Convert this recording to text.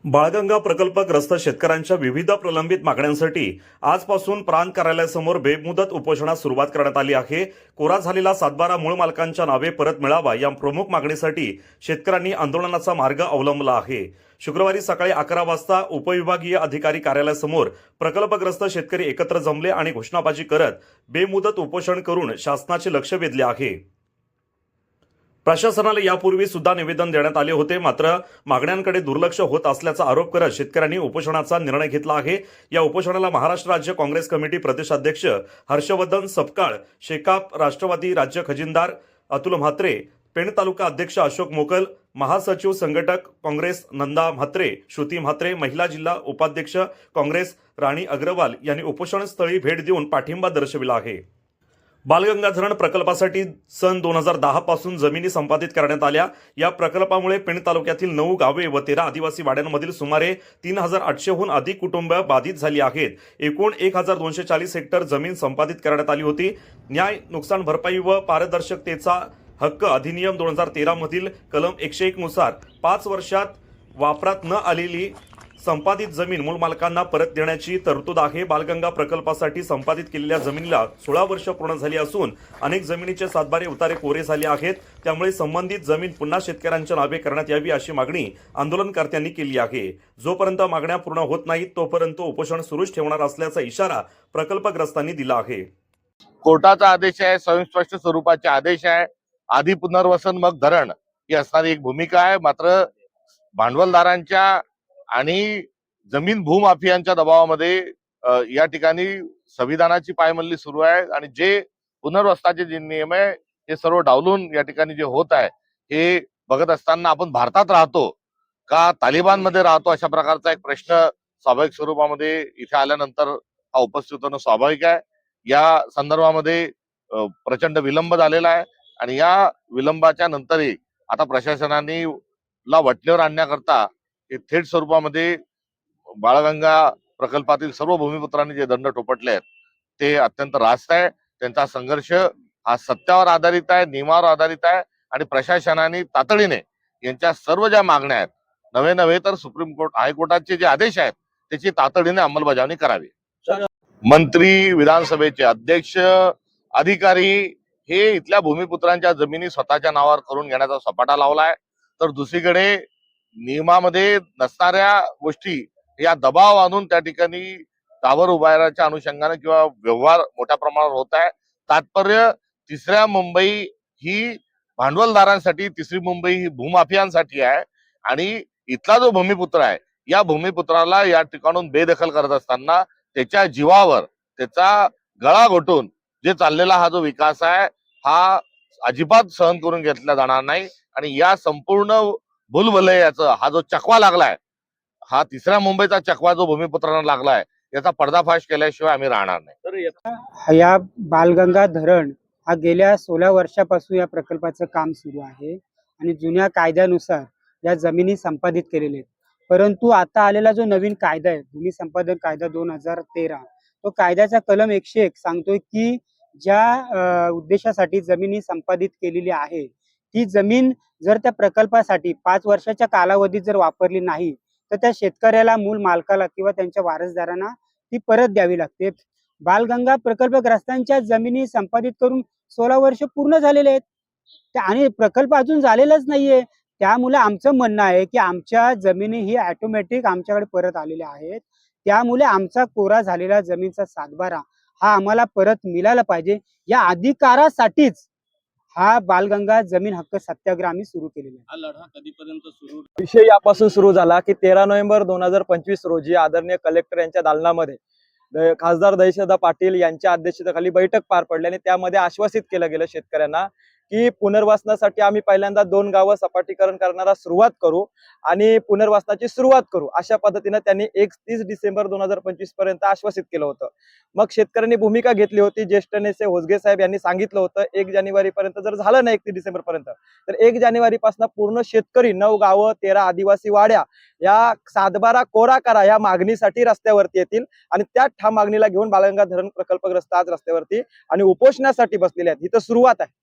बाळगंगा प्रकल्पग्रस्त शेतकऱ्यांच्या विविध प्रलंबित मागण्यांसाठी आजपासून प्रांत कार्यालयासमोर बेमुदत उपोषणास सुरुवात करण्यात आली आहे। कोरा झालेला सातबारा मूळ मालकांच्या नावे परत मिळावा या प्रमुख मागणीसाठी शेतकऱ्यांनी आंदोलनाचा मार्ग अवलंबला आहे। शुक्रवारी सकाळी 11 वाजता उपविभागीय अधिकारी कार्यालयासमोर प्रकल्पग्रस्त शेतकरी एकत्र जमले आणि घोषणाबाजी करत बेमुदत उपोषण करून शासनाचे लक्ष वेधले आहे। प्रशासनाला यापूर्वी सुद्धा निवेदन देण्यात आले होते, मात्र मागण्यांकडे दुर्लक्ष होत असल्याचा आरोप करत शेतकऱ्यांनी उपोषणाचा निर्णय घेतला आहे। या उपोषणाला महाराष्ट्र राज्य काँग्रेस कमिटी प्रदेशाध्यक्ष हर्षवर्धन सपकाळ, शेकाप राष्ट्रवादी राज्य खजिनदार अतुल म्हात्रे, पेण तालुका अध्यक्ष अशोक मोकल, महासचिव संघटक काँग्रेस नंदा म्हात्रे, श्रुती म्हात्रे, महिला जिल्हा उपाध्यक्ष काँग्रेस राणी अग्रवाल यांनी उपोषणस्थळी भेट देऊन पाठिंबा दर्शविला आहे। बालगंगा धरण प्रकल्पासाठी सन 2010 पासून जमिनी संपादित करण्यात आल्या। या प्रकल्पामुळे पेण तालुक्यातील 9 गावे व 13 आदिवासी वाड्यांमधील सुमारे 3800हून अधिक कुटुंब बाधित झाली आहेत। एकूण 1240 हेक्टर जमीन संपादित करण्यात आली होती। न्याय, नुकसान भरपाई व पारदर्शकतेचा हक्क अधिनियम 2013 मधील कलम 101 नुसार 5 वर्षात वापरात न आलेली संपादित जमीन मूळ मालकांना परत देण्याची तरतूद आहे। बालगंगा प्रकल्पासाठी संपादित केलेल्या जमिनीला 16 वर्ष पूर्ण झाली असून अनेक जमिनीचे सातबारे उतारे कोरे झाले आहेत। त्यामुळे संबंधित जमीन पुन्हा शेतकऱ्यांच्या नावे करण्यात यावी अशी मागणी आंदोलनकर्त्यांनी केली आहे। जोपर्यंत मागण्या पूर्ण होत नाहीत तोपर्यंत उपोषण सुरूच ठेवणार असल्याचा इशारा प्रकल्पग्रस्तांनी दिला आहे। कोर्टाचा आदेश आहे, स्वयंस्पष्ट स्वरूपाचे आदेश आहे। आधी पुनर्वसन मग धरण ही असणारी एक भूमिका आहे। मात्र भांडवलदारांच्या आणि जमीन भूमाफियांच्या दबावामध्ये या ठिकाणी संविधानाची पायमल्ली सुरू आहे आणि जे पुनर्वसनाचे जे नियम आहे हे सर्व डावलून या ठिकाणी जे होत आहे हे बघत असताना आपण भारतात राहतो का तालिबानमध्ये राहतो अशा प्रकारचा एक प्रश्न स्वाभाविक स्वरूपामध्ये इथे आल्यानंतर हा उपस्थित होणं स्वाभाविक आहे। या संदर्भामध्ये प्रचंड विलंब झालेला आहे आणि या विलंबाच्या नंतरही आता प्रशासनाने ला वटणीवर आणण्याकरता थेट स्वरूपामध्ये बाळगंगा प्रकल्पातील सर्व भूमिपुत्रांनी जे दंड ठोपटले आहेत ते अत्यंत रास्त आहे। त्यांचा संघर्ष हा सत्यावर आधारित आहे, नियमावर आधारित आहे आणि प्रशासनाने तातडीने यांच्या सर्व ज्या मागण्या आहेत नव्हे तर सुप्रीम कोर्ट हायकोर्टाचे जे आदेश आहेत त्याची तातडीने अंमलबजावणी करावी। मंत्री, विधानसभेचे अध्यक्ष, अधिकारी हे इथल्या भूमिपुत्रांच्या जमिनी स्वतःच्या नावावर करून घेण्याचा सपाटा लावलाय, तर दुसरीकडे नियमामध्ये नसणाऱ्या गोष्टी या दबाव आणून त्या ठिकाणी टावर उभारण्याच्या अनुषंगाने किंवा व्यवहार मोठ्या प्रमाणावर होत आहे। तात्पर्य तिसऱ्या मुंबई ही भांडवलदारांसाठी, तिसरी मुंबई ही भूमाफियांसाठी आहे आणि इथला जो भूमिपुत्र आहे या भूमिपुत्राला या ठिकाणून बेदखल करत असताना त्याच्या जीवावर त्याचा गळा घोटून जे चाललेला हा जो विकास आहे हा अजिबात सहन करून घेतला जाणार नाही आणि या संपूर्ण भूलभुलैयाचा हा जो चकवा लागलाय, हा तिसऱ्या मुंबईचा चकवा जो भूमिपुत्रांना लागलाय याचा पर्दाफाश केल्याशिवाय आम्ही राहणार नाही। या बालगंगा धरण हा गेल्या 16 वर्षापासून या प्रकल्पाचं काम सुरू आहे आणि जुन्या कायद्यानुसार या जमिनी संपादित केलेल्या आहेत। परंतु आता आलेला जो नवीन कायदा आहे, भूमी संपादन कायदा 2013, तो कायद्याचा कलम 101 सांगतोय की ज्या उद्देशासाठी जमिनी संपादित केलेली आहे ती जमीन जर त्या प्रकल्पासाठी 5 वर्षाच्या कालावधीत जर वापरली नाही तर त्या शेतकऱ्याला, मूळ मालकाला किंवा त्यांच्या वारसदारांना ती परत द्यावी लागते। बालगंगा प्रकल्पग्रस्तांच्या जमिनी संपादित करून 16 वर्ष पूर्ण झालेले आहेत आणि प्रकल्प अजून झालेलाच नाहीये। त्यामुळे आमचं म्हणणं आहे की आमच्या जमिनी ही ऑटोमॅटिक आमच्याकडे परत आलेल्या आहेत। त्यामुळे आमचा कोरा झालेला जमीनचा सातबारा हा आम्हाला परत मिळाला पाहिजे। या अधिकारासाठीच हा बालगंगा जमीन हक्क सत्याग्रह आम्ही सुरू केलेला आहे। हा लढा कधीपर्यंत सुरू? विषय यापासून सुरू झाला की 13 नोव्हेंबर 2025 रोजी आदरणीय कलेक्टर यांच्या दालनामध्ये खासदार दहीशदा पाटील यांच्या अध्यक्षतेखाली बैठक पार पडली आणि त्यामध्ये आश्वासित केलं गेलं शेतकऱ्यांना की पुनर्वसनासाठी आम्ही पहिल्यांदा 2 गावं सपाटीकरण करण्याला सुरुवात करू आणि पुनर्वसनाची सुरुवात करू अशा पद्धतीने त्यांनी 31 डिसेंबर 2025 पर्यंत आश्वासित केलं होतं। मग शेतकऱ्यांनी भूमिका घेतली होती। ज्येष्ठ नेते होसगे साहेब यांनी सांगितलं होतं 1 जानेवारी पर्यंत जर झालं नाही 31 डिसेंबर पर्यंत तर 1 जानेवारी पासून पूर्ण शेतकरी 9 गावं 13 आदिवासी वाड्या या सातबारा कोरा करा या मागणीसाठी रस्त्यावरती येतील आणि त्या ठाम मागणीला घेऊन बालगंगा धरण प्रकल्पग्रस्त आज रस्त्यावरती आणि उपोषणासाठी बसलेले आहेत। इथं सुरुवात आहे।